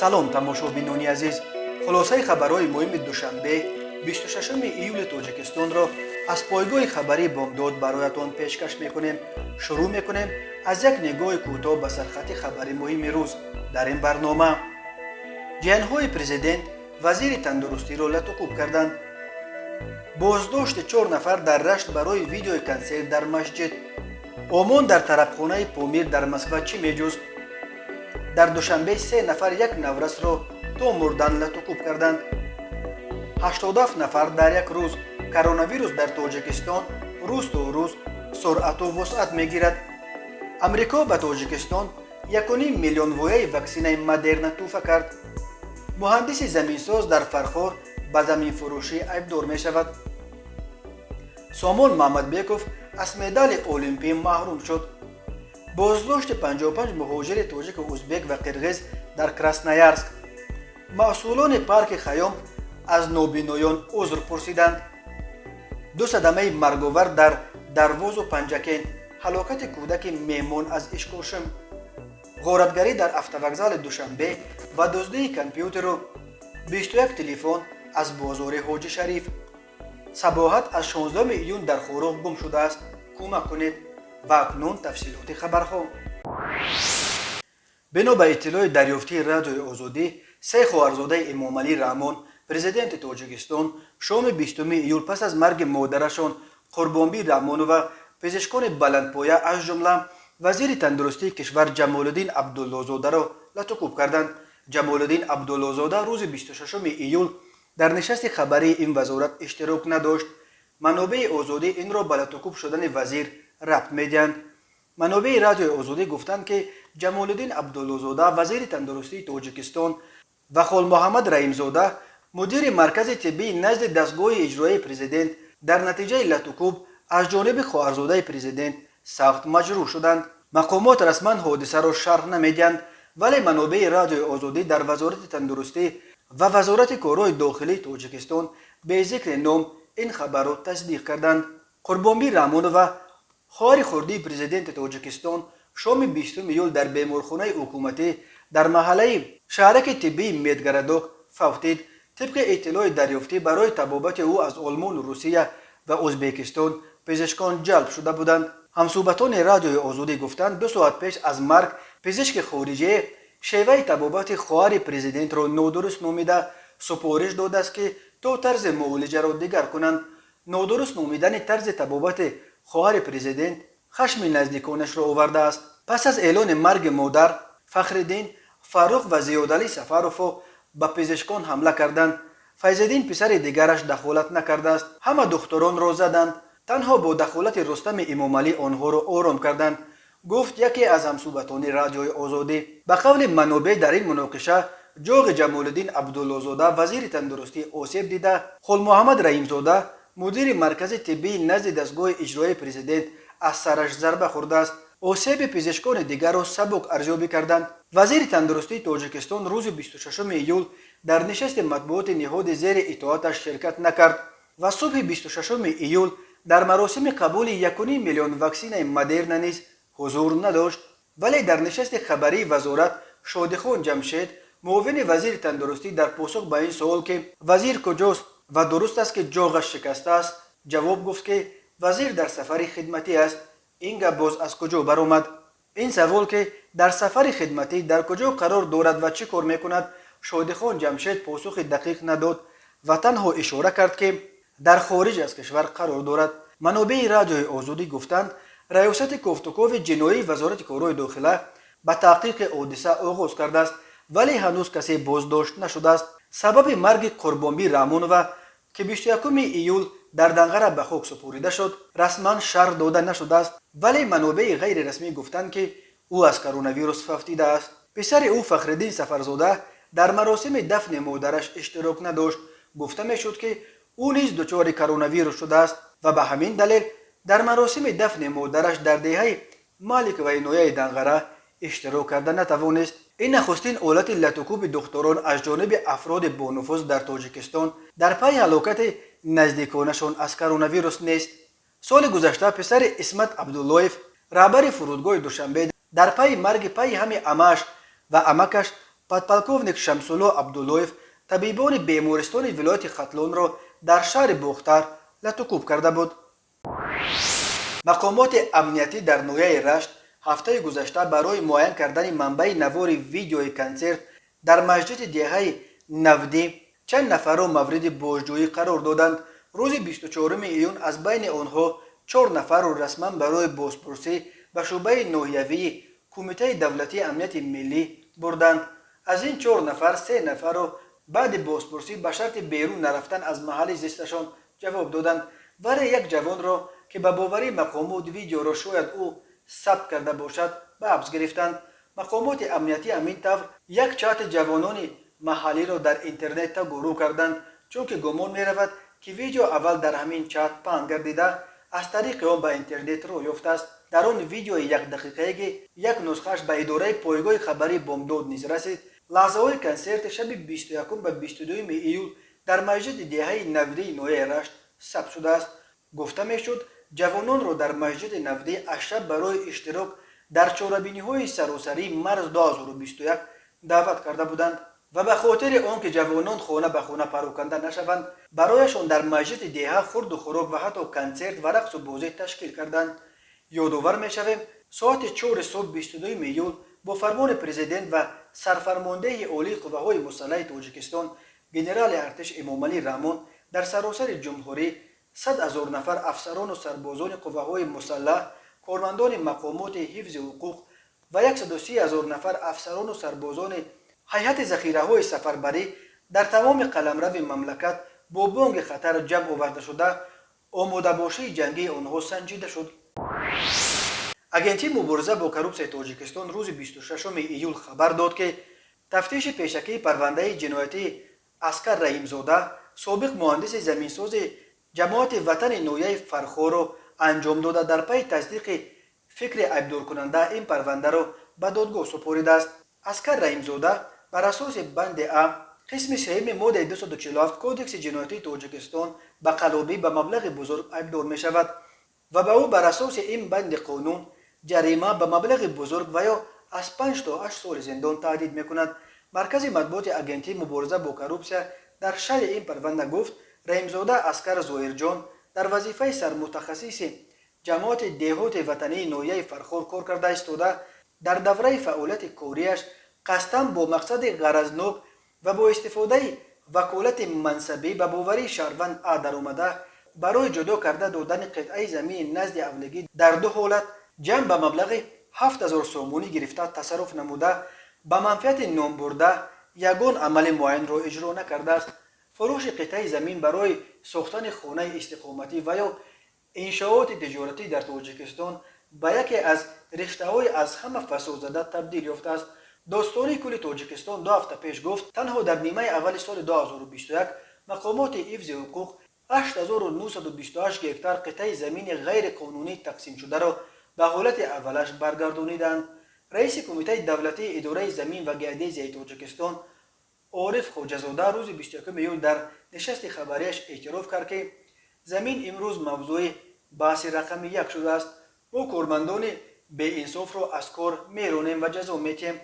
салом тамошобинони азиз, хулосаи хабарҳои муҳими душанбе 26 июли тоҷикистонро аз пойгоҳи хабарии бомдод бароятон пешкаш мекунем. шурӯъ мекунем аз як нигоҳи кӯтоҳ ба сархати хабари муҳими рӯз. дар ин барнома ҷиҳанҳои президент вазири тандурустиро латуқуб карданд. боздошти 4 нафар дар рашт барои видеои консерт дар масҷид. омон дар тарабхонаи помир дар москва чӣ меҷуст? дар душанбе 3 нафар як наврасро то мурдан латуқуб карданд. 87 нафар дар як рӯз. коронавирус дар тоҷикистон рӯз то рӯз суръату вусъат мегирад. амрико ба тоҷикистон 1.5 миллион вояи ваксинаи модерна тӯҳфа кард. муҳандиси заминсоз дар фархор ба заминфурӯшӣ айбдор мешавад. сомон маҳмадбеков аз медали олимпӣ маҳрум шуд. боздошти 55 муҳоҷири тоҷику узбек ва қирғиз дар красноярск. масъулони парки хаём аз нобиноён узр пурсиданд. 2 садамаи марговар дар дарвозу панҷакен. ҳалокати кӯдаки меҳмон аз ишкошим. ғоратгарӣ дар автовокзали душанбе ва дуздии компютеру 21 телефон аз бозори ҳоҷи шариф. сабоҳат аз 16 июн дар хӯроғ гум шудааст. кӯмак кунед. ва акнун тафсилоти хабарҳо. бино ба иттилои дарёфтии радиои озодӣ, 3 хоҳарзодаи эмомалӣ раҳмон, президенти тоҷикистон, шоми 20 июл пас аз марги модарашон қурбонбӣ раҳмонова пизишкони баландпоя аз ҷумла вазири тандурустии кишвар ҷамолиддин абдуллозодаро латуқуб карданд. ҷамолиддин абдуллозода рӯзи 26 июл дар нишасти хабарии ин вазорат иштирок надошт. манобеи озодӣ инро ба латуқуб шудани вазир рабт медиҳанд. манобеи радиои озодӣ гуфтанд ки ҷамолиддин абдуллозода вазири тандурустии тоҷикистон ва холмуҳаммад раимзода мудири маркази тиббии назди дастгоҳи иҷроии президент дар натиҷаи латуқуб аз ҷониби хоҳарзодаи президент сахт маҷрӯҳ шуданд. мақомот расман ҳодисаро шарҳ намедиҳанд, вале манобеи радиои озодӣ дар вазорати тандурустӣ ва вазорати корҳои дохилии тоҷикистон бе зикри ном ин хабарро тасдиқ карданд. қурбонбӣ раҳмонова хоҳари хурдии президенти тоҷикистон шоми 20 июл дар беморхонаи ҳукуматӣ дар маҳаллаи шаҳраки тиббии медгарадок фавтид. тибқи иттилои дарёфтӣ барои табобати ӯ аз олмону русия ва ӯзбекистон пизишкон ҷалб шуда буданд. ҳамсӯҳбатони радиои озодӣ гуфтанд 2 соат пеш аз марг пизишки хориҷие шеваи табобати хоҳари президентро нодуруст номида супориш додааст ки то тарзи муолиҷаро дигар кунанд. нодуруст номидани тарзи табобати хоҳари президент хашми наздиконашро овардааст. пас аз эълони марги модар, фахриддин, фаррух ва зиёдалӣ сафарово ба пизишкон ҳамла карданд. файзиддин писари дигараш дахолат накардааст. ҳама духтуронро заданд. танҳо бо дахолати рустами эмомалӣ онҳоро ором карданд, гуфт яке аз ҳамсӯҳбатони радиои озодӣ. ба қавли манобеъ дар ин муноқиша ҷоғи ҷамолиддин абдуллозода вазири тандурустӣ осеб дида, холмуҳаммад раимзода мудири маркази тиббии назди дастгоҳи иҷроии президент аз сараш зарба хӯрдааст. осеби пизишкони дигарро сабук арзёбӣ карданд. вазири тандурустии тоҷикистон рӯзи 26 июл дар нишасти матбуоти ниҳоди зери итоаташ ширкат накард ва субҳи 26 июл дар маросими қабули 1.5 миллион ваксинаи модерна низ ҳузур надошт. вале дар нишасти хабарии вазорат шодихон ҷамшед, муовини вазири тандурустӣ, дар посух ба ин суол ки вазир куҷост ва дуруст аст ки ҷоғаш шикастааст, ҷавоб гуфт ки вазир дар сафари хидматӣ аст. ин гап боз аз куҷо баромад? ин савол ки дар сафари хидматӣ дар куҷо қарор дорад ва чӣ кор мекунад, шодихон ҷамшед посухи дақиқ надод ва танҳо ишора кард ки дар хориҷ аз кишвар қарор дорад. манобеи радиои озодӣ гуфтанд раёсати кофтукови ҷиноии вазорати корҳои дохила ба таҳқиқи ҳодиса оғоз кардааст, вале ҳанӯз касе боздошт нашудааст. сабаби марги қурбонбӣ раҳмонова ки 21 июл дар данғара ба хок супорида шуд, расман шарҳ дода нашудааст, вале манобеи ғайрирасмӣ гуфтанд ки ӯ аз коронавирус фавтидааст. писари ӯ фахриддин сафарзода дар маросими дафни модараш иштирок надошт. гуфта мешуд ки ӯ низ дучори коронавирус шудааст ва ба ҳамин далел дар маросими дафни модараш дар деҳаи маликова инояи данғара иштирок карда натавонист. ин нахустин ҳолати латуқуби духтурон аз ҷониби афроди бонуфуз дар тоҷикистон дар пайи ҳалокати наздиконашон аз коронавирус нест. соли гузашта писари исмат абдуллоев, раҳбари фурудгоҳи душанбе, дар пайи марги пайи ҳами амааш ва амакаш подполковник Шамсулло Абдуллоев табибони бемористони вилояти Хатлонро дар шаҳри Бухтар латукуб карда буд. мақомоти амниятӣ дар ноҳияи Рашт ҳафтаи гузашта барои муайян кардани манбаи навори видеои консерт дар масҷиди деҳаи Навдӣ чанд нафарро мавриди бозҷӯӣ қарор доданд. рӯзи 24 июн аз байни онҳо 4 нафарро расман барои бозпурсӣ ба шуъбаи ноҳиявии Кумитаи давлатии амнияти миллӣ бурданд. аз ин 4 нафар 3 нафарро баъди бозпурсӣ ба шарти берун нарафтан аз маҳалли зисташон ҷавоб доданд, вале як ҷавонро ки ба боварии мақомот видеоро шояд ӯ сабт карда бошад ба ҳабс гирифтанд. мақомоти амниятӣ ҳамин тавр як чати ҷавонони маҳаллиро дар интернет гурӯҳ карданд, чунки гумон меравад ки видео аввал дар ҳамин чат паҳн гардида аз тариқи он ба интернет роҳ ёфтааст. дар он видеои якдақиқаеги як нусхааш ба идораи пойгоҳи хабари бомдод низ расид. лаҳзаҳои консерти шаби 21 ба 22 июл дар масҷиди деҳаи Навдии ноҳияи Рашт сабт шудааст. гуфта мешуд ҷавононро дар масҷиди Навдӣ аз шаб барои иштирок дар чорабиниҳои саросарии марз 2021 даъват карда буданд ва ба хотири он ки ҷавонон хона ба хона пароканда нашаванд, барояшон дар масҷиди деҳа хурду хӯрок ва ҳатто консерт ва рақсу бозӣ ташкил карданд. ёдовар мешавем соати 4 субҳ 22 июл бо фармони президент ва сарфармондеи олии қувваҳои мусаллаҳи Тоҷикистон генерали артиш Эмомалӣ Раҳмон дар саросари ҷумҳурӣ 100 000 нафар афсарону сарбозони қувваҳои мусаллаҳ, кормандони мақомоти ҳифзи ҳуқуқ ва 130 000 нафар афсарону сарбозони ҳайҳати захираҳои сафарбарӣ дар тамоми қаламрави мамлакат бо бонги хатар ҷамъ оварда шуда, омодабошии ҷангии онҳо санҷида шуд. агентии мубориза бо коррупсияи Тоҷикистон рӯзи 26 июл хабар дод ки тафтиши пешакии парвандаи ҷиноятии Аскар Раҳимзода, собиқ муҳандиси заминсози ҷамоати ватани ноҳияи Фархоро анҷом дода дар пайи тасдиқи фикри айбдоркунанда ин парвандаро ба додгоҳ супоридааст. Аскар Раҳимзода бар асоси банди А қисми 3 моддаи 247 кодекси ҷиноятии Тоҷикистон ба қаллобӣ ба маблағи бузург айбдор мешавад ва ба ӯ бар асоси ин банди қонун ҷарима ба маблағи бузург ва ё аз 5 то 8 соли зиндон таҳдид мекунад. маркази матбуоти агентии мубориза бо коррупсия дар шарҳи ин парванда гуфт Раҳимзода Аскар Зоҳирҷон дар вазифаи сармутахассиси ҷамоати деҳоти ватании ноҳияи Фархор кор карда истода, дар давраи фаъолияти корияш қасдан бо мақсади ғаразнок ва бо истифодаи ваколати мансабӣ ба боварии шаҳрванд А даромада барои ҷудо карда додани қитъаи замини назди авлигӣ дар ду ҳолат ҷамъ ба маблағи 7000 сомонӣ гирифта тасарруф намуда, ба манфиати номбурда ягон амали муайянро иҷро накардааст. фурӯши қитъаи замин барои сохтани хонаи истиқоматӣ ва ё иншооти тиҷоратӣ дар Тоҷикистон ба яке аз риштаҳои аз ҳама фасодзада табдил ёфтааст. достонии кӯли Тоҷикистон 2 ҳафта пеш гуфт танҳо дар нимаи аввали соли 2021 мақомоти ҳифзи ҳуқуқ 8928 гектар қитъаи замини ғайриқонунӣ тақсимшударо ба ҳолати аввалаш баргардониданд. раиси Кумитаи давлатии идораи замин ва геодезияи Тоҷикистон Ориф Хоҷазода рӯзи 21 июл дар нишасти хабарияш эътироф кард ки замин имрӯз мавзӯи баҳси рақами 1 шудааст. мо кормандони беинсофро аз кор меронем ва ҷазо метиҳем.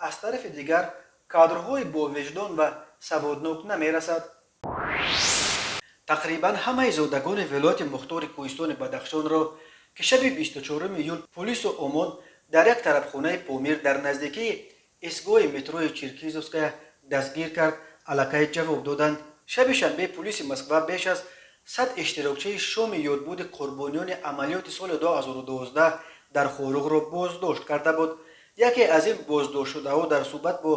аз тарафи дигар кадрҳои бовиҷдон ва саводнок намерасад. тақрибан ҳамаи зодагони вилояти мухтори Кӯҳистони Бадахшонро ки шаби 24 июл полису омон дар як тарабхонаи Помир дар наздикии истгоҳи метрои Черкизовская дастгир кард, аллакай ҷавоб доданд. шаби шанбе полиси Москва беш аз 100 иштирокчии шоми ёдбуди қурбониёни амалиёти соли 2012 дар хоруғро боздошт карда буд. яке аз ин боздоштшудаҳо дар суҳбат бо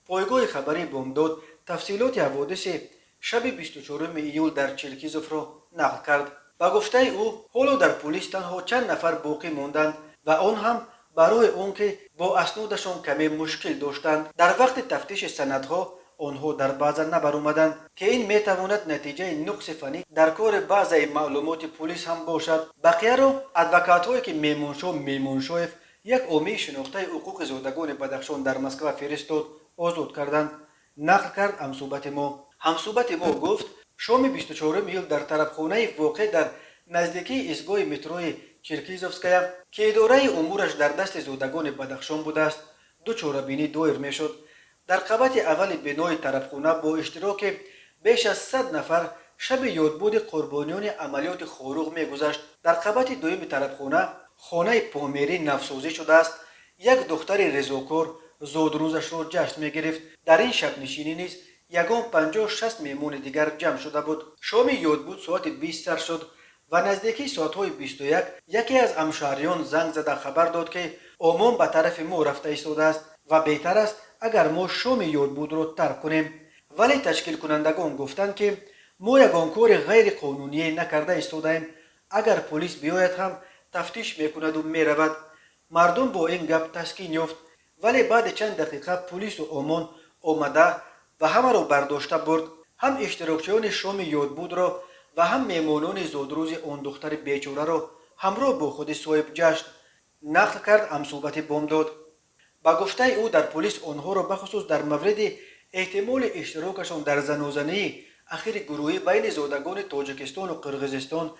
пойгоҳи хабари Бомдод тафсилоти ҳаводиси шаби 24 июл дар Черкизовро нақл кард. ба гуфтаи ӯ ҳоло дар полис танҳо чанд нафар боқӣ монданд ва он ҳам барои он ки бо аснодашон каме мушкил доштанд. дар вақти тафтиши санадҳо онҳо дар баъза набаромаданд ки ин метавонад натиҷаи нуқси фанӣ дар кори баъзаи маълумоти полис ҳам бошад. бақияро адвокатҳое ки Мемуншоҳ Мемуншоев як омии шинохтаи ҳуқуқи зодагони Бадахшон дар Москва фиристод, озод карданд. нақл кард ҳамсӯҳбати мо. ҳамсӯҳбати мо гуфт шоми 24 июл дар тарабхонаи воқеъ дар наздикии истгоҳи метрои Черкизовская ки идораи умураш дар дасти зодагони Бадахшон будааст, ду чорабинӣ доир мешуд. در قبط اول بنای طرفخانه با اشتراک بیش از 100 نفر شب یادبود قربانیان عملیات خاروق می‌گذشت. در قبط دوم طرفخانه خانه پامیری نفسازی شده است. یک دختر رضاکار زادروزش را جشن می‌گرفت. در این شب نشینی نیز یگان 50-60 میمون دیگر جمع شده بود. شام یادبود ساعت 20 سر شد و نزدیکی ساعت‌های 21 یکی از همشهریان زنگ زده خبر داد که امام به طرف ما رفته ایستاده است و بهتر است اگر ما شام یادبود را ترک کنیم. ولی تشکیل کنندگان گفتند که ما یگان کار غیر قانونی نکرده ایستاده‌ایم. اگر پلیس بیاید هم تفتیش میکند و میرود. مردم با این گپ تسکین یافت. ولی بعد چند دقیقه پلیس و امام آمده و همه را برداشته برد. هم اشتراکچیان شام یادبود را و هم میمانان زادروز آن دختر بیچاره را همراه با خود صاحب جشن نقل کرد. هم صحبت بامداد. با گفته او در پلیس آنها را بخصوص در مورد احتمال اشتراکشان در زنازنه اخیر گروهی بین زادگان تاجیکستان و قرغیزستان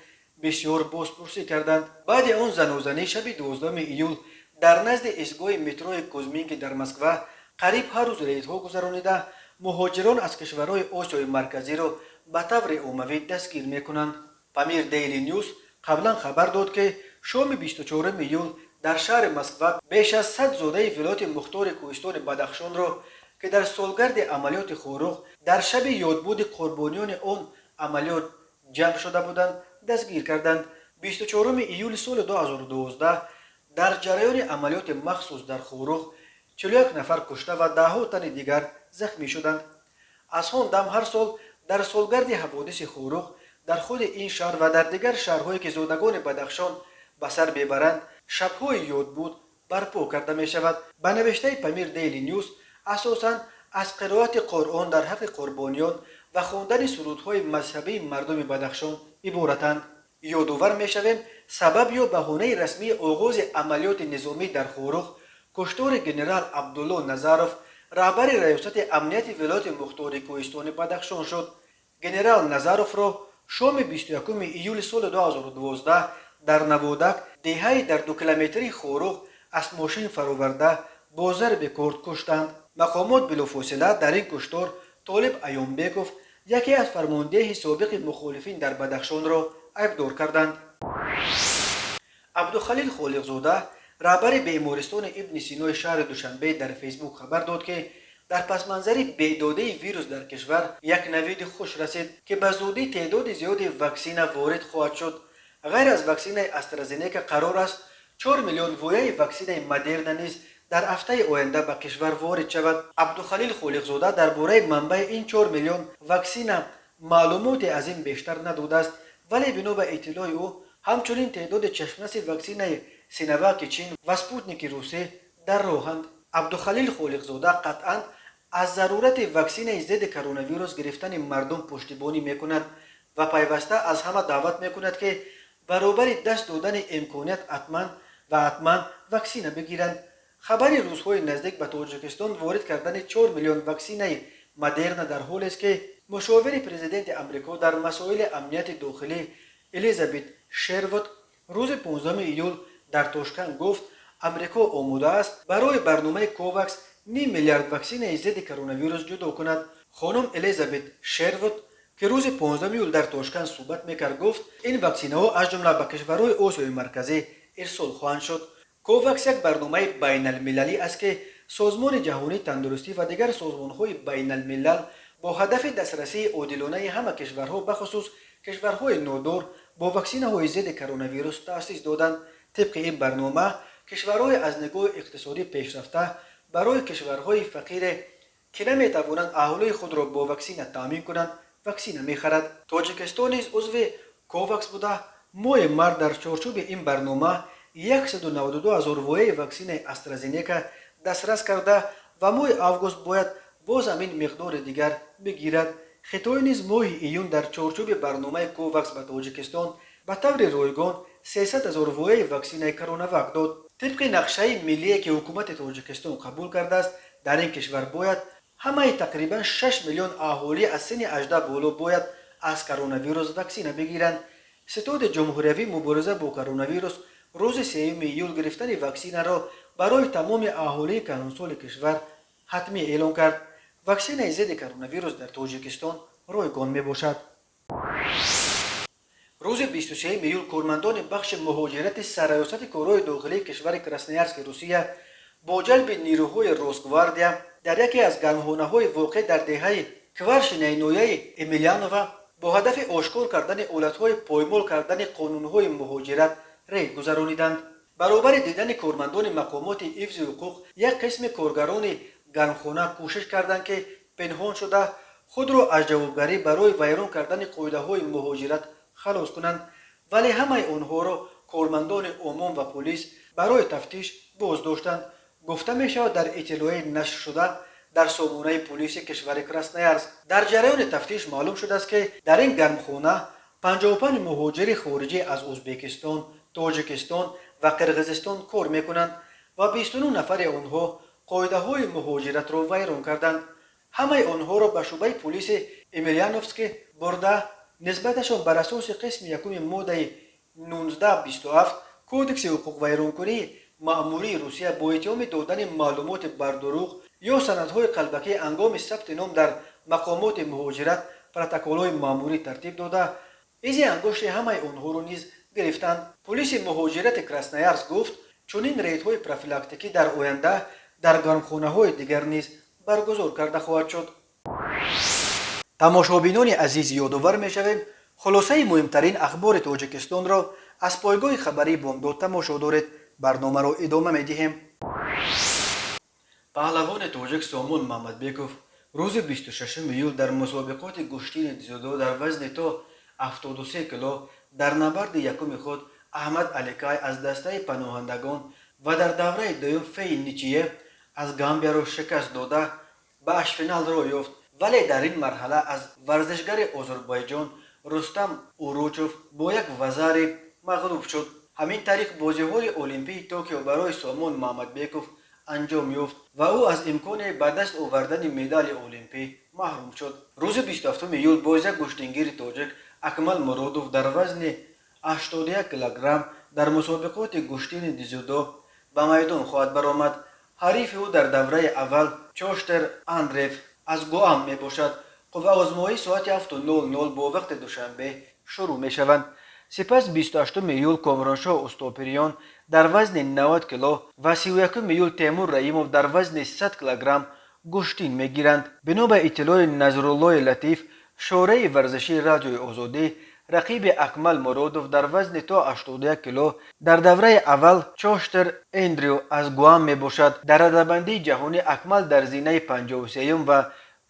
بسیار بازپرسی کردند. بعد آن زنازنه شب 12 ایول در نزد ایستگاه مترو کوزمینک در مسکو قریب هر روز ریدها گذرانیده مهاجران از کشورهای آسیای مرکزی را به طور عمومی دستگیر میکنند. پامیر دیلی نیوز قبلا خبر داد که شام 24 ایول در شهر مسکو بیش از 100 زاده ولایت مختار کوهستان بدخشان را که در سالگرد عملیات خاروق در شب یادبود قربانیان آن عملیات جمع شده بودند دستگیر کردند. 24 ایول سال 2012 در جریان عملیات مخصوص در خاروق 41 نفر کشته و 10 تن دیگر زخمی شدند. از آن دم هر سال در سالگرد حوادث خاروق در خود این شهر و در دیگر شهرهایی که زادگان بدخشان به سر ببرند شب‌های یادبود برپا کرده می شود. به نوشته پامیر دیلی نیوز اساساً از قرائت قرآن در حق قربانیان و خواندن سرودهای مذهبی مردم بدخشان عبارتند. یادآور می شویم سبب یا بهانه رسمی آغاز عملیات نظامی در خاروق کشتار گنرال عبدالله نظروف رهبر ریاست امنیت ولایت مختار کوهستان بدخشان شد. گنرال نظروف را شام 21 ایول سال 2012 در نوادک دهه در 2 کیلومتری خاروق از ماشین فراورده با ضرب کارد کشتند. مقامات بلافاصله در این کشتار طالب ایومبکوف یکی از فرمانده سابق مخالفین در بدخشان را عیبدار کردند. عبدالخلیل خالقزاده رهبر بیمارستان ابن سینا شهر دوشنبه در فیسبوک خبر داد که در پسمنظر بیداده ویروس در کشور یک نوید خوش رسید که به زودی تعداد زیادی واکسن وارد خواهد شد. غیر از واکسن استرازینیکا قرار است 4 میلیون وایه واکسن مدرنا نیز در هفته آینده به کشور وارد شود. عبدالخلیل خالقزاده درباره منبع این 4 میلیون واکسن معلومات از این بیشتر نداده است، ولی بنا به اطلاع او همچنین تعداد چشمنس واکسن سینوواک چین و سپوتنیک روسیه در راهند. عبدالخلیل خالقزاده قطعاً از ضرورت واکسن ضد کرونا ویروس گرفتن مردم پشتیبانی میکند و پیوسته از همه دعوت میکند که برابر دست دادن امکانیت حتما واکسن بگیرند. خبر روزهای نزدیک به تاجیکستان وارد کردن 4 میلیون واکسن مدرنا در حالی است که مشاور پرزیدنت امریکا در مسائل امنیت داخلی الیزابت شروت روز 15 ایول در تاشکند گفت امریکا آماده است برای برنامه کوواکس نیم میلیارد واکسن ضد کرونا ویروس جدا کند. خانم الیزابت شروت که روز 15 ایول در تاشکند صحبت میکرد گفت این واکسن ها از جمله به کشورهای آسیای مرکزی ارسال خواهند شد. کوواکس یک برنامه بین المللی است که سازمان جهانی تندرستی و دیگر سازمان‌های بین الملل با هدف دسترسی عادلانه همه کشورها بخصوص کشورهای نادار با واکسن‌های ضد کرونا ویروس تأسیس دادند. طبق این برنامه کشورهای از نگاه اقتصادی پیشرفته برای کشورهای فقیر که نمیتوانند اهالی خود را با واکسن تامین کنند واکسن میخرد. تاجیکستان نیز عضو کوواکس بوده. ماه مارس در چارچوب این برنامه 192,000 وایه واکسن استرازینیکا دسترس کرده و ماه آگوست باید باز همین مقدار دیگر بگیرد. خطای نیز ماه ایون در چارچوب برنامه کوواکس به تاجیکستان به طور رایگان 300,000 وایه واکسن کروناواک داد. طبق نقشه ملی که حکومت تاجیکستان قبول کرده است در این کشور باید همه تقریبا 6 میلیون اهالی از سن 18 بالا باید از کرونا ویروس واکسن بگیرند. ستاد جمهوری مبارزه با کرونا ویروس روز 3 ایول گرفتن واکسن را برای تمام اهالی کلانسال کشور حتمی اعلام کرد. واکسن ضد کرونا ویروس در تاجیکستان رایگان می باشد. روز 23 میول کارمندان بخش مهاجرت سرریاست کارهای داخلی کشور کراسنویارسک روسیه با جلب نیروهای روسگواردیا در یکی از گرمخانه‌های واقع در دهه کورشنای نویه امیلیانووا با هدف آشکار کردن حالت‌های پایمال کردن قانون‌های مهاجرت ری گذرانیدند. برابر دیدن کارمندان مقامات حفظ حقوق یک قسم کارگران گرمخانه کوشش کردند که پنهان شده خود را از جوابگری برای ویران کردن قاعده‌های مهاجرت خلاص کنند، ولی همه آنها را کارمندان عموم و پلیس برای تفتیش بازداشتند. گفته می شود در اطلاعیه نشر شده در سامانه پلیس کشور کراسنویارسک در جریان تفتیش معلوم شده است که در این گرمخانه 55 مهاجر خارجی از ازبکستان، تاجیکستان و قرقیزستان کار میکنند و 29 نفر آنها قاعده‌های مهاجرت را ویران کردند. همه آنها را به شعبه پلیس امیلیانوفسک برده نسبتشان بر اساس قسم یکم ماده 1927 کودکس حقوق ویرانکنی مأموری روسیه با اتهام دادن معلومات بر دروغ یا سندهای قلبکی هنگام ثبت نام در مقامات مهاجرت پروتکل‌های مأموری ترتیب داده ایزی انگشت همه آنها را نیز گرفتند. پلیس مهاجرت کراسنویارسک گفت چنین ریدهای پروفیلاکتیکی در آینده در گرمخانه‌های دیگر نیز برگزار کرده خواهد شد. تماشابینان عزیز یادآور می‌شویم خلاصه مهمترین اخبار تاجیکستان را از پایگاه خبری بامداد تماشا دارید. برنامه را ادامه می‌دهیم. پهلوان تاجیک سامان محمدبیکوف روز 26 ایول در مسابقات گشتین دیزودو در وزن تا 73 کیلو در نبرد یکم خود احمد علیکای از دسته پناهندگان و در دوره دوم فی نیچیه از گامبیا را شکست داده به اشفینال را یافت، ولی در این مرحله از ورزشگر آذربایجان رستم اوروچوف با یک وزاری مغلوب شد. همین طریق بازی‌های المپیک توکیو برای سامان محمدبیکوف انجام یافت و او از امکان به دست آوردن مدال المپیک محروم شد. روز 27 ایول باز یک گشتنگیر تاجیک اکمل مرادوف در وزن 81 کیلوگرم در مسابقات گشتین دیزودو به میدان خواهد برآمد. حریف او در دوره اول چاشتر اندریف از گوام می باشد. قوه آزمایی ساعت 7:00 با وقت دوشنبه شروع می شوند. سپس 28 ایول کامرانشاه استوپریان در وزن 90 کیلو و 31 ایول تیمور رئیموف در وزن 100 کیلوگرم گشتین می گیرند. بنا به اطلاع نظرالله لطیف شورای ورزشی رادیوی آزادی، رقیب اکمل مرادوف در وزن تا 81 کیلو در دوره اول چاشتر اندریو از گوام می باشد. در رده‌بندی جهانی اکمل در زینه 53 و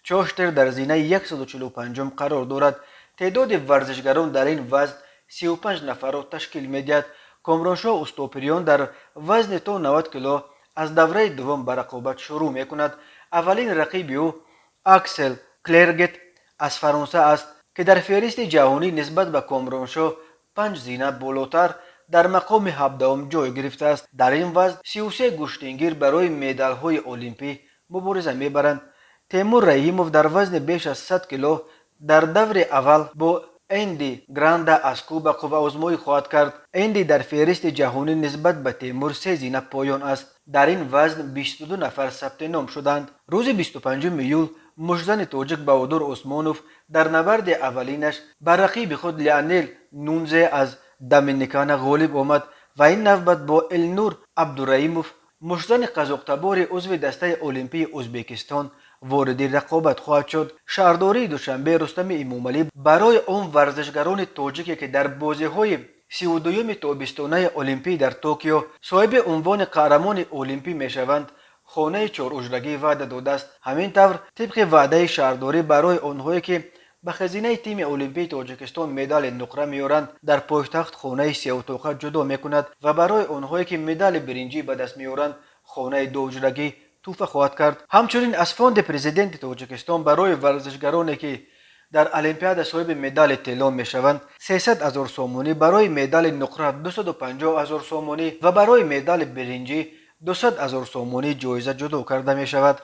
چاشتر در زینه 145 قرار دارد. تعداد ورزشگران در این وزن 35 نفر را تشکیل می‌دهد. کامرانشاه استوپریان در وزن تا 90 کیلو از دوره دوم به رقابت شروع می‌کند. اولین رقیب او اکسل کلرگت از فرانسه است که در فهرست جهانی نسبت به کامرانشاه 5 زینه بالاتر در مقام 17 جای گرفته است. در این وزن 33 گشتنگیر برای مدال‌های المپیک مبارزه می‌برند. تیمور رئیموف در وزن بیش از 100 کیلو در دور اول با اندی گرانده از کوبا قوه آزمایی خواهد کرد. اندی در فهرست جهانی نسبت به تیمور 3 زینه پایان است. در این وزن 22 نفر ثبت نام شدند. روز 25 ایول مشزن تاجیک بهادر عثمانوف در نبرد اولینش بر رقیب خود لیانل نونزه از دمینیکان غالب آمد و این نوبت با النور عبدالرحیموف مشزن قزاق‌تبار عضو دسته المپیک ازبکستان وارد رقابت خواهد شد. شهرداری دوشنبه رستم امامعلی برای آن ورزشگران تاجیکی که در بازی‌های 32 تابستانه المپیک در توکیو صاحب عنوان قهرمان المپیک میشوند خانه 4 اجرگی وعده داده است. همین طور طبق وعده شهرداری برای آنهایی که به خزینه تیم المپیک تاجیکستان مدال نقره میارند در پایتخت خانه 3 اتاقه جدا میکند و برای آنهایی که مدال برنجی به دست میارند خانه 2 اجرگی توفه خواهد کرد. همچنین از فاند پرزیدنت تاجیکستان برای ورزشگرانی که در المپیاد صاحب مدال طلا میشوند 300,000 سومانی، برای مدال نقره 250,000 سومانی و برای مدال برنجی 200,000 سومانی جایزه جدا کرده می شود.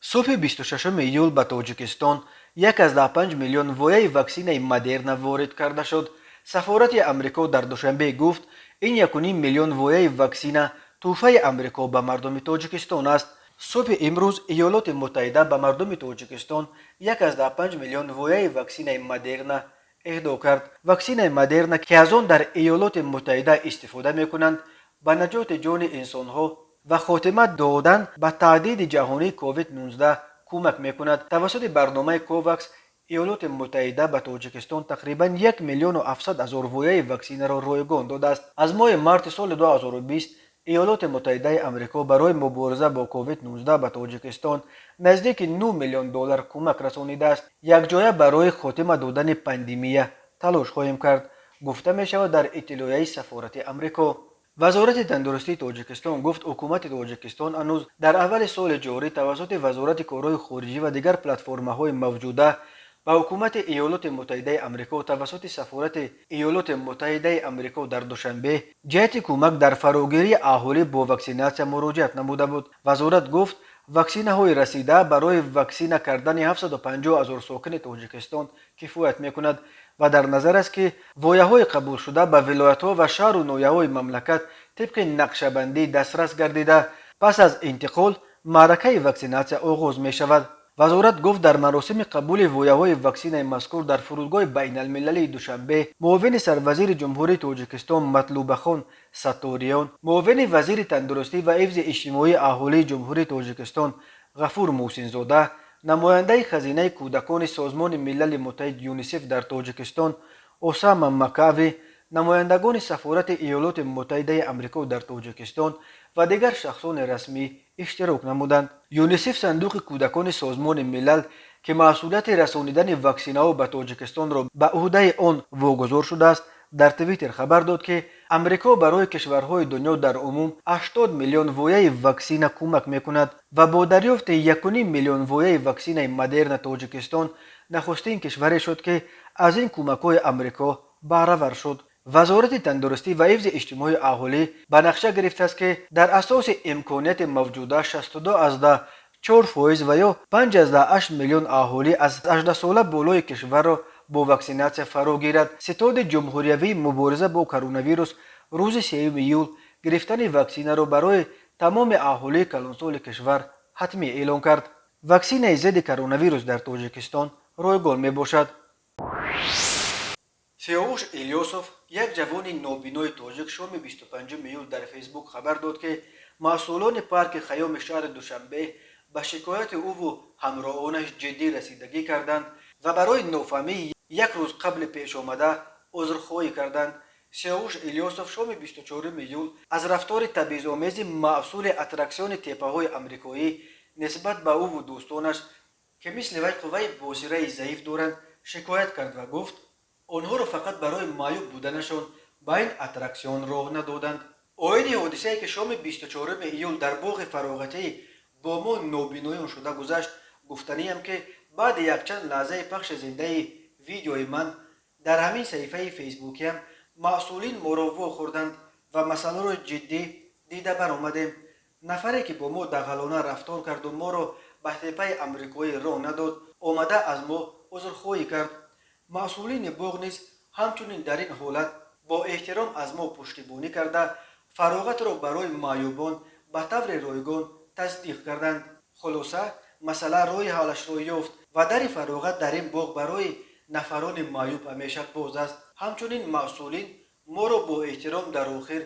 صبح 26 ایول به تاجیکستان 1.5 میلیون وایه واکسن مدرنا وارد کرده شد. سفارت امریکا در دوشنبه گفت این 1.5 میلیون وایه واکسن تحفه امریکا به مردم تاجیکستان است. صبح امروز ایالات متحده به مردم تاجیکستان 1.5 میلیون ویای واکسن مدرنا اهدا کرد. واکسن مدرنا که از آن در ایالات متحده استفاده میکنند به نجات جان انسانها و خاتمه دادن به تعدید جهانی کووید 19 کمک میکند. توسط برنامه کوواکس ایالات متحده به تاجیکستان تقریبا 1,700,000 ویای واکسن را رایگان داده است. از ماه مارس سال 2020 ایالات متحده آمریکا برای مبارزه با کووید 19 به تاجیکستان نزدیک 9 میلیون دلار کمک رسانیده است. یک جایه برای خاتمه دادن پاندمیه تلاش خواهیم کرد، گفته می شود در اطلاعیه سفارت آمریکا. وزارت تندرستی تاجیکستان گفت حکومت تاجیکستان هنوز در اول سال جاری توسط وزارت کارهای خارجی و دیگر پلتفرم‌های موجوده به حکومت ایالات متحده آمریکا توسط سفارت ایالات متحده آمریکا در دوشنبه جهت کمک در فراگیری اهالی با واکسیناسیون مراجعت نموده بود. وزارت گفت واکسین‌های رسیده برای واکسینه کردن 750,000 ساکن تاجیکستان کفایت میکند و در نظر است که وایه‌های قبول شده به ولایت‌ها و شهر و ناحیه‌های مملکت طبق نقشه‌بندی دسترس گردیده پس از انتقال معرکه واکسیناسیون آغاز می‌شود. وزارت گفت در مراسم قبول وایه‌های واکسن مذکور در فرودگاه بین المللی دوشنبه معاون سروزیر جمهوری تاجیکستان مطلوب خان ستاریان، معاون وزیر تندرستی و حفظ اجتماعی اهالی جمهوری تاجیکستان غفور محسن زاده، نماینده خزینه کودکان سازمان ملل متحد یونیسف در تاجیکستان اوساما مکاوی، نمایندگان سفارت ایالات متحده آمریکا در تاجیکستان و دیگر شخصان رسمی اشتراک نمودند. یونیسف صندوق کودکان سازمان ملل که مسئولیت رسانیدن واکسن‌ها به تاجیکستان را به عهده آن واگذار شده است در توییتر خبر داد که امریکا برای کشورهای دنیا در عموم 80 میلیون وایه واکسن کمک میکند و با دریافت 1.5 میلیون وایه واکسن مدرن تاجیکستان نخستین کشوری شد که از این کمک‌های امریکا بهره‌ور شد. وزارت تندرستی و حفظ اجتماعی اهالی به نقشه گرفته است که در اساس امکانات موجوده 62.4% و یا 5.8 میلیون اهالی از 18 ساله بالای کشور را با واکسیناسیون فرا گیرد. ستاد جمهوریوی مبارزه با کرونا ویروس روز 3 ایول گرفتن واکسن را برای تمام اهالی کلانسال کشور حتمی اعلام کرد. واکسن ضد کرونا ویروس در تاجیکستان رایگان می باشد. سیاوش الیاسوف، یک جوان نابینای تاجیک، شام 25 ایول در فیسبوک خبر داد که مسئولان پارک خیام شهر دوشنبه به شکایت او و همراهانش جدی رسیدگی کردند و برای نافهمی یک روز قبل پیش آمده عذرخواهی کردند. سیاوش الیاسوف شام 24 ایول از رفتار تبعیض‌آمیز مسئول اتراکسیون تپه‌های آمریکایی نسبت به او و دوستانش که مثل وی قوه بصیره ضعیف دارند شکایت کرد و گفت آنها را فقط برای معیوب بودنشان به این اتراکسیون راه ندادند. آیین حادثه‌ای که شام 24 ایول در باغ فراغتی با ما نابینایان شده گذشت گفتنیم که بعد یک چند لحظه پخش زنده ویدیوی من در همین صفحه فیسبوکیم مسئولین ما را واخوردند و مسئله را جدی دیده برآمدیم. نفری که با ما دغلانه رفتار کرد و ما را به تپه آمریکایی راه نداد آمده از ما عذرخواهی کرد. مسئولین باغ نیز همچنین در این حالت با احترام از ما پشتیبانی کرده فراغت را برای معیوبان به طور رایگان تصدیق کردند. خلاصه مسئله روی حلش را یافت و در فراغت در این باغ برای نفران معیوب همیشه باز است. همچنین مسئولین ما را با احترام در آخر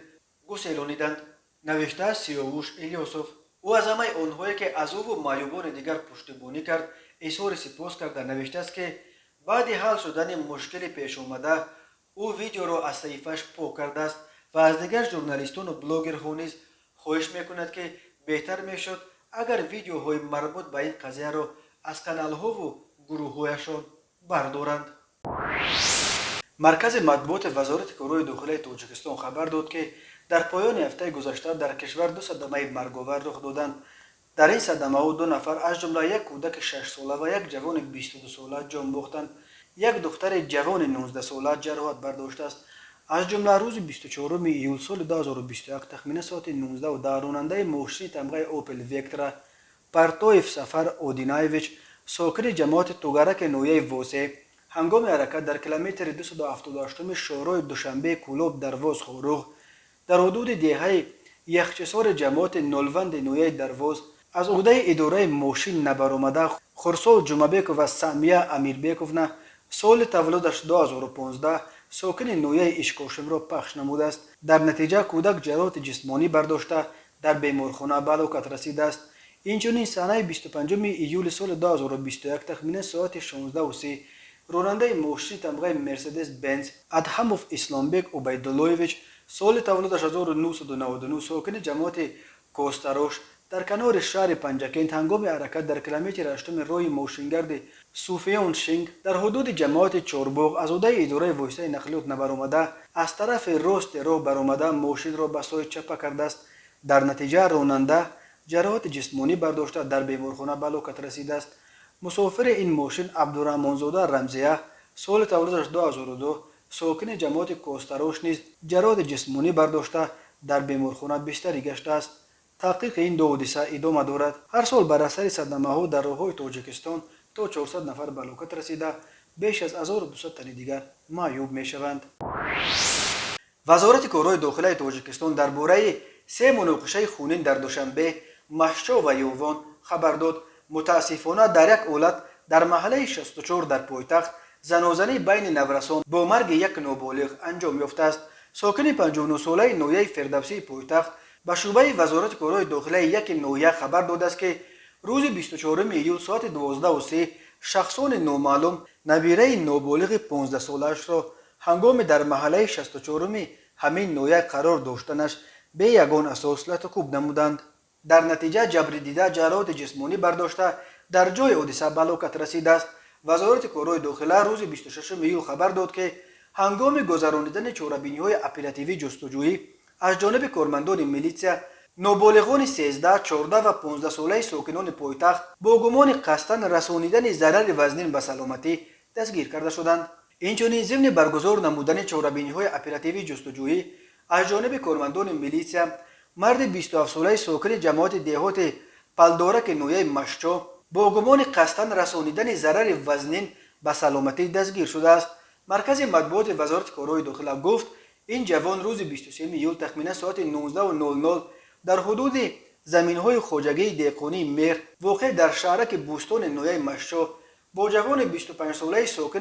گسیلانیدند، نوشته سیاوش الیاسوف. او از همه آنهایی که از او و معیوبان دیگر پشتیبانی کرد اظهار سپاس کرده نوشته است که بعد حل شدن مشکل پیش آمده او ویدیو را از صحیفه‌اش پاک کرده است و از دیگر ژورنالیستان و بلاگرها نیز خواهش میکند که بهتر میشد اگر ویدیوهای مربوط به این قضیه را از کانال‌ها و گروه‌هایشان بردارند. مرکز مطبوعات وزارت کارهای داخلی تاجیکستان خبر داد که در پایان هفته گذشته در کشور 2 صدمه مرگ‌آور رخ دادند. در این صدمه‌ها 2 نفر از جمله یک کودک 6 ساله و یک جوان 22 ساله جان باختند. یک دختر جوان 19 ساله جراحت برداشته است. از جمله روز 24 ایول سال 2021 تخمین ساعت 19 راننده ماشین تمغه اوپل ویکترا پرتویف سفر اودینایویچ ساکن جماعت توگرک نویه واسه هنگام حرکت در کیلومتر 278 شورای دوشنبه کلوب درواز خوروغ در حدود دهه یخچسار جماعت نولوند نویه درواز از عهده اداره ماشین نبرآمده خورسو جمعبیک و سامیه امیربیکوونا سال تولدش 2015 ساکن نویه اشکاشم را پخش نموده است. در نتیجه کودک جراحت جسمانی برداشته در بیمارخانه به هلاکت رسیده است. اینچنین سانه 25 ایول سال 2021 تخمین ساعت 16:30 راننده ماشین تمغه مرسدس بنز ادهموف اسلامبek عبیداللهویچ سال تولدش 1999 ساکن جماعت کوستاروش در کنار شهر پنجکند هنگام حرکت در کیلومتر 8 راه ماشینگرد سوفیان شینگ در حدود جماعت چوربوغ از عهده اداره وایسای نقلیات نبرآمده از طرف راست راه برآمده ماشین را به سوی چپ کرده است. در نتیجه راننده جراحت جسمانی برداشته در بیمارخانه به هلاکت رسیده است. مسافر این ماشین عبدالرحمنزاده رمزیه سال تولدش 2002 ساکن جماعت کوستاروش نیز جراحت جسمانی برداشته در بیمارخانه بستری گشته است. تحقیق این دو حادثه ادامه دارد. هر سال بر اثر صدمه‌ها در راه‌های تاجیکستان تا 400 نفر به هلاکت رسیده، بیش از 1200 تن دیگر معیوب می‌شوند. وزارت کارهای داخلی تاجیکستان درباره 3 مناقشه خونین در دوشنبه، مشچا و یووان خبر داد. متاسفانه در یک حالت در محله 64 در پایتخت زنازنی بین نورسان با مرگ یک نابالغ انجام یافته است. ساکن 59 ساله نویه فردوسی پایتخت به شعبه وزارت کارهای داخلی یک نویه خبر داده است که روز 24 ایول ساعت 12:03 شخصان نامعلوم نبیره نابالغ 15 سالش را هنگام در محله 64 همین نویه قرار داشتنش به یگان اساس لطکوب نمودند. در نتیجه جبری دیده جراحت جسمانی برداشته در جای حادثه به هلاکت رسیده است. وزارت کارهای داخلی روز 26 ایول خبر داد که هنگام گذرانیدن چاره‌بینی‌های اپراتیوی جستجویی از جانب کارمندان میلیسیا نابالغان 13، 14 و 15 ساله ساکنان پایتخت با گمان قصداً رسانیدن ضرر وزنین به سلامتی دستگیر کرده شدند. اینچنین ضمن برگزار نمودن چاره‌بینی‌های اپراتیوی جستجویی از جانب کارمندان میلیسیا مرد 27 ساله ساکن جماعت دهات پلدارک نویه مشچا با گمان قصداً رسانیدن ضرر وزنین به سلامتی دستگیر شده است. مرکز مطبوعات وزارت کارهای داخلی گفت این جوان روز 23 ایول تخمینه ساعت 19:00 در حدود زمین‌های خواجگی دیقانی مهر واقع در شهرک بوستان نویه مشچا با جوان 25 ساله ساکن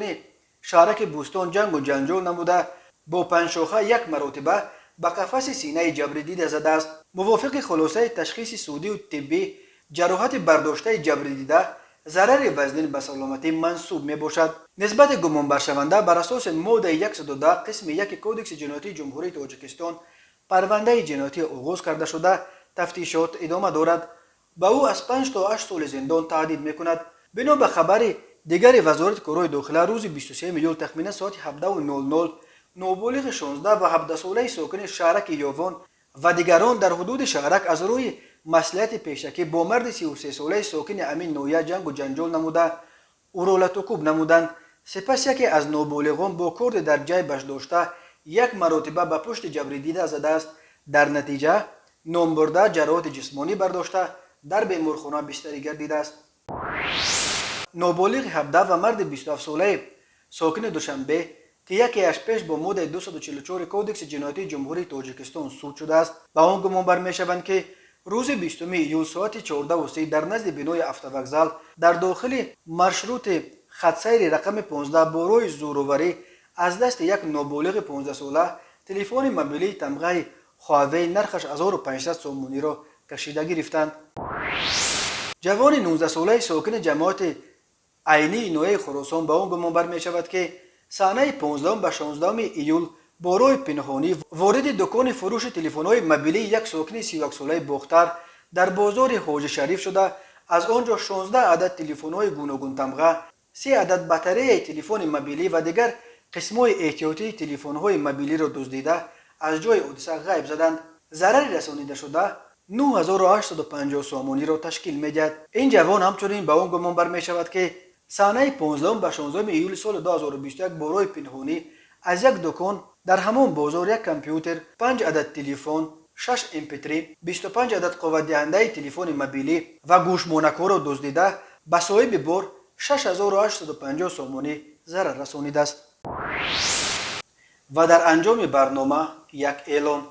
شهرک بوستان جنگ و جنجال نموده با پنجشاخه یک مرتبه به قفس سینه جبری دیده زده است. موافق خلاصه تشخیص سودی و طبی جراحت برداشته جبری دیده ضرر وزنین به سلامتی منسوب می باشد. نسبت گمان برشونده بر اساس ماده 110 قسم 1 کودکس جنایتی جمهوری تاجیکستان پرونده جنایتی آغاز کرده شده تفتیشات ادامه دارد. به او از 5 تا 8 سال زندان تهدید می کند. بنا به خبر دیگر وزارت کارهای داخلی روز 23 ایول تخمین ساعت 17:00 نابالغ 16 و 17 ساله ساکن شهرک یووان و دیگران در حدود شهرک از روی مصلحت پیشکی با مرد 33 ساله ساکن امین نویه جنگ و جنجال نموده او را لطکوب نمودند. سپس یکی از نابالغان با کورد در جیبش داشته یک مرتبه به پشت جبری دیده زده است. در نتیجه نامبرده جراحت جسمانی برداشته در بیمارخانه بستری گردیده است. نابالغ 17 و مرد 27 ساله ساکن دوشنبه که یکی اش پیش با ماده 244 کودکس جنایتی جمهوری تاجیکستان سود شده است و آن گمان بر می‌شوند که روز 20 ایول ساعت 14:30 در نزد بنای افتوکزال در داخل مارشروت خطسیر رقم 15 با روی زوروری از دست یک نابالغ 15 ساله تلفن موبیلی تمغه خواوی نرخش 1500 سومونی را کشیده گرفتند. جوان 19 ساله ساکن جماعت عینی نویه خراسان با آن گمان بر می‌شود که سانه 15 و 16 ایول با روی پنهانی وارد دکان فروش تلفن‌های موبیلی یک ساکن 31 ساله باختر در بازار حاج شریف شده از آنجا 16 عدد تلفن‌های گوناگون تمغه، 3 عدد باتری تلفن موبیلی و دیگر قسم‌های احتیاطی تلفن‌های موبیلی را دزدیده از جای حادثه غیب زدند. ضرر رسانیده شده 9850 سومانی را تشکیل می‌دهد. این جوان همچنین به آن گمان بر می‌شود که سانه 15 و 16 ایول سال 2021 با روی پنهانی از یک دکان در همان بازار یک کامپیوتر، 5 عدد تلفن، 6 MP3، 25 عدد قوت دهنده تلفن موبیلی و گوشمانک‌ها را دزدیده به صاحب بار 6850 سومانی ضرر رسانیده است. و در انجام برنامه یک اعلان.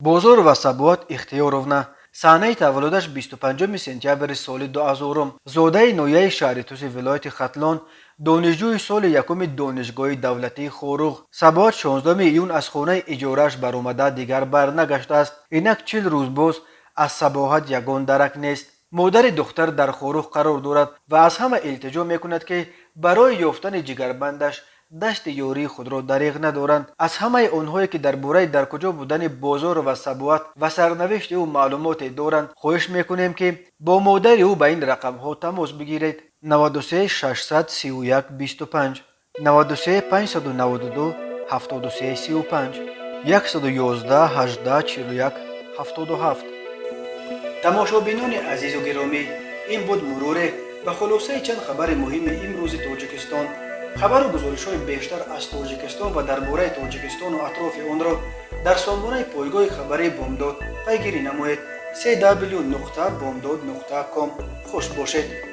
بازار و سبوات اختیاروونا صحنه تولدش 25 سپتامبر سال 2000 زاده نویه شهر توس ولایت ختلان دانشجوی سال یکم دانشگاه دولتی خوروغ سبات 16 ایون از خانه اجارهش برآمده دیگر برنگشته است. اینک 40 روز باز از صباحت یگان درک نیست. مادر دختر در خوروغ قرار دارد و از همه التجا میکند که برای یافتن جگربندش دست یاری خود را دریغ ندارند. از همه آنهایی که درباره در کجا بودن بازار و صبوت و سرنوشت او معلومات دارند خواهش میکنیم که با مادر او به این رقم ها تماس بگیرید: 93 631 25 93 592 73 35 111 18 41 77. تماشابینان عزیز و گرامی، این بود مرور و خلاصه چند خبر مهم امروز تاجیکستان. خبر و گزارش‌های بیشتر از تاجیکستان و درباره تاجیکستان و اطراف آن را در سامانه پایگاه خبری بامداد پیگیری نمایید. www.bamdad.com. خوش باشید.